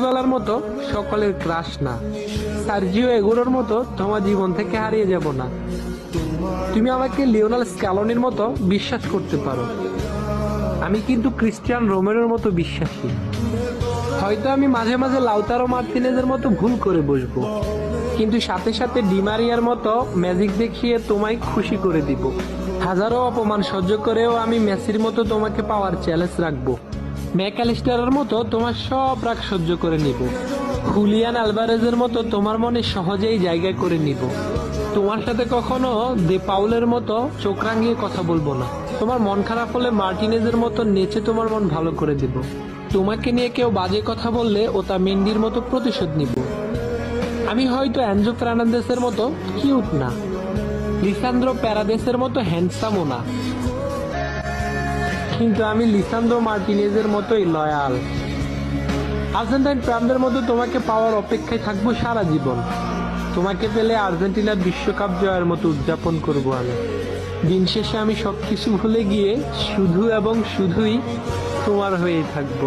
বলার মতো সকলের ক্রাশ না, সার্জিও এগুরোর মতো তোমার জীবন থেকে হারিয়ে যাব না। তুমি আমাকে লিওনেল স্ক্যালোনির মতো বিশ্বাস করতে পারো, আমি কিন্তু ক্রিস্টিয়ান রোমেরোর মতো বিশ্বাসী। হয়তো আমি মাঝে মাঝে লাউতারো মার্টিনেজের মতো ভুল করে বসবো, কিন্তু সাথে সাথে ডিমারিয়ার মতো ম্যাজিক দেখিয়ে তোমায় খুশি করে দিব। হাজারো অপমান সহ্য করেও আমি মেসির মতো তোমাকে পাওয়ার চ্যালেঞ্জ রাখবো। ম্যাকঅ্যালিস্টারের মতো তোমার সব রাগ সহ্য করে নিব। হুলিয়ান আলভারেজের মতো তোমার মনে সহজেই জায়গা করে নিব। তোমার সাথে কখনো দে পাউলের মতো চোখ রাঙিয়ে কথা বলবো না। তোমার মন খারাপ হলে মার্টিনেজের মতো নেচে তোমার মন ভালো করে দিব। তোমাকে নিয়ে কেউ বাজে কথা বললে ওটা মেন্ডির মতো প্রতিশোধ নিব। আমি হয়তো অ্যানজো ফার্নান্দেসের মতো কিউট না, লিসান্দ্রো প্যারাদেসের মতো হ্যান্ডসামও না, কিন্তু আমি লিসান্দ্রো মার্টিনেজের মতোই লয়াল। আর্জেন্টাইন প্রাণদের মতো তোমাকে পাওয়ার অপেক্ষায় থাকবো সারা জীবন। তোমাকে পেলে আর্জেন্টিনার বিশ্বকাপ জয়ের মতো উদযাপন করব আমি। দিন শেষে আমি সবকিছু ভুলে গিয়ে শুধু এবং শুধুই তোমার হয়েই থাকবো।